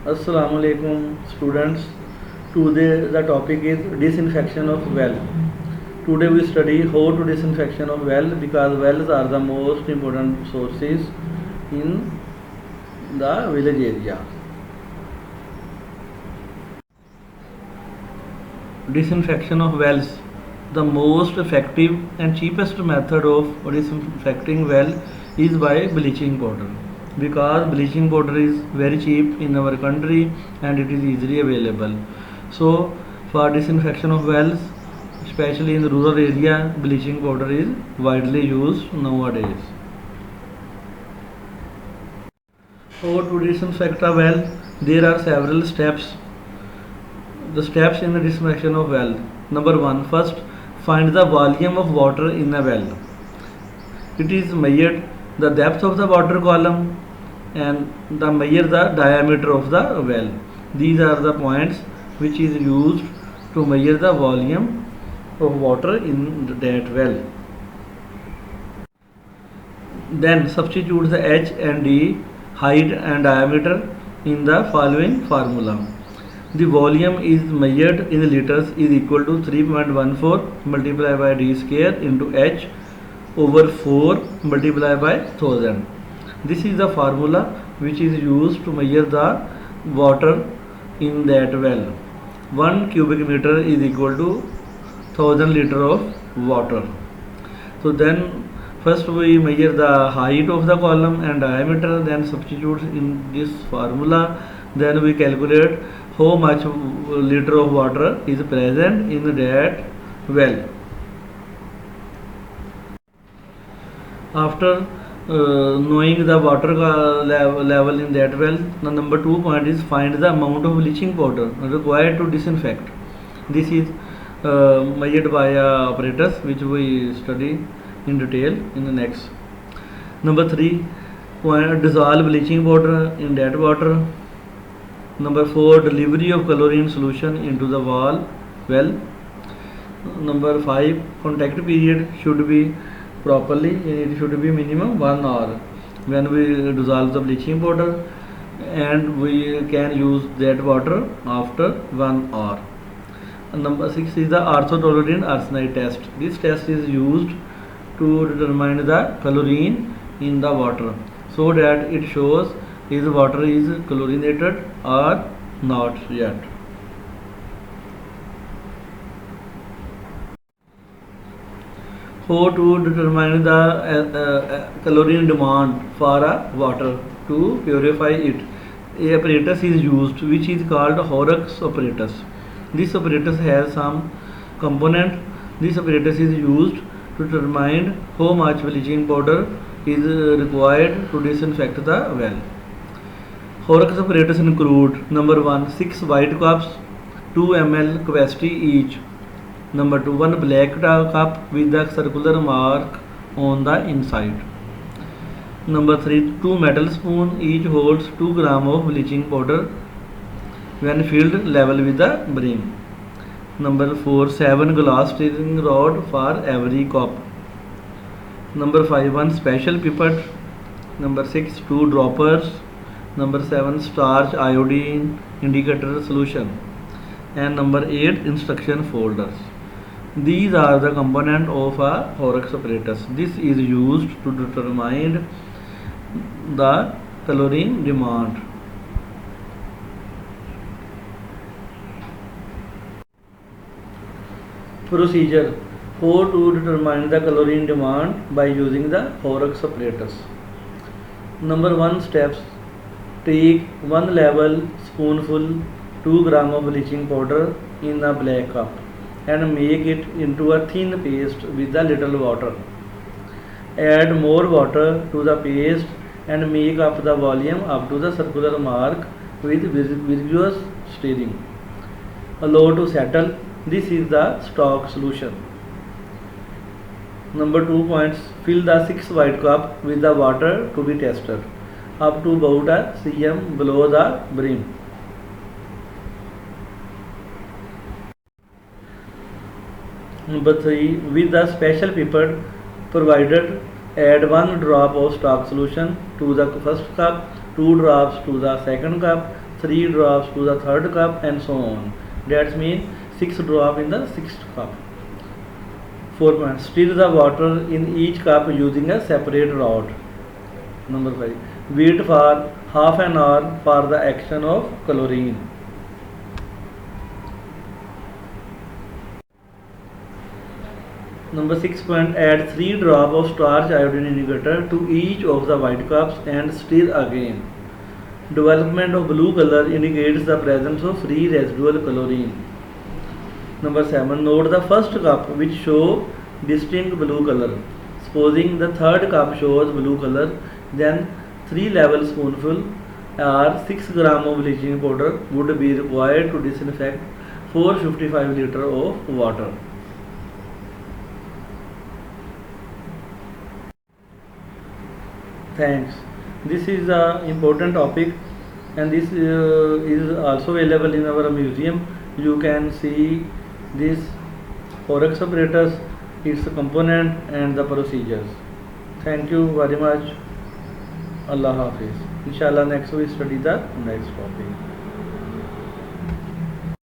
Assalamualaikum students. Today the topic is disinfection of well. Today we study how to disinfection of well because wells are the most important sources in the village area. Disinfection of wells. The most effective and cheapest method of disinfecting well is by bleaching powder because bleaching powder is very cheap in our country and it is easily available. So for disinfection of wells, especially in the rural area, bleaching powder is widely used nowadays. How to disinfect a well? There are several steps. The steps in the disinfection of well. Number 1. First, find the volume of water in a well. It is measured the depth of the water column and measure the diameter of the well. These are the points which is used to measure the volume of water in that well. Then substitute the H and D, height and diameter in the following formula. The volume is measured in liters is equal to 3.14 multiplied by D square into H over 4 multiplied by 1000. This is the formula which is used to measure the water in that well. 1 cubic meter is equal to 1000 liter of water. So then first we measure the height of the column and diameter, then substitute in this formula, then we calculate how much liter of water is present in that well. After knowing the water level in that well, the number 2 point is find the amount of bleaching powder required to disinfect. This is measured by apparatus which we study in detail in the next. Number 3 point, dissolve bleaching powder in that water. Number 4, delivery of chlorine solution into the well. Number 5, contact period should be properly, it should be minimum 1 hour when we dissolve the bleaching powder, and we can use that water after 1 hour. Number 6 is the orthotolerant arsenite test. This test is used to determine the chlorine in the water so that it shows is water is chlorinated or not yet. How to determine the chlorine demand for a water to purify it? A apparatus is used which is called Horrocks apparatus. This apparatus has some component. This apparatus is used to determine how much bleaching powder is required to disinfect the well. Horrocks apparatus include number 1, 6 white cups, 2 ml capacity each. Number 2, 1 black cup with a circular mark on the inside. Number 3, 2 metal spoon, each holds 2 gram of bleaching powder when filled level with the brim. Number 4, 7 glass stirring rod for every cup. Number 5, 1 special pipette. Number 6, 2 droppers. Number 7, starch iodine indicator solution. And number 8, instruction folders. These are the components of a Horrocks apparatus. This is used to determine the chlorine demand. Procedure: how to determine the chlorine demand by using the Horrocks apparatus. Number 1 steps: take 1 level spoonful 2 gram of bleaching powder in a black cup and make it into a thin paste with a little water. Add more water to the paste and make up the volume up to the circular mark with vigorous stirring. Allow to settle. This is the stock solution. Number 2 points: fill the 6 white cup with the water to be tested up to about a cm below the brim. Number 3, with the special pipette provided, add 1 drop of stock solution to the first cup, 2 drops to the second cup, 3 drops to the third cup, and so on. That means 6 drops in the sixth cup. 4 points. Stir the water in each cup using a separate rod. Number 5. Wait for half an hour for the action of chlorine. Number 6 point. Add 3 drops of starch iodine indicator to each of the white cups and stir again. Development of blue color indicates the presence of free residual chlorine. Number 7. Note the first cup which show distinct blue color. Supposing the third cup shows blue color, then 3 level spoonful or 6 gram of bleaching powder would be required to disinfect 455 liter of water. Thanks. This is an important topic, and this is also available in our museum. You can see this Horax apparatus, its component and the procedures. Thank you very much. Allah Hafiz. Inshallah next we study the next topic.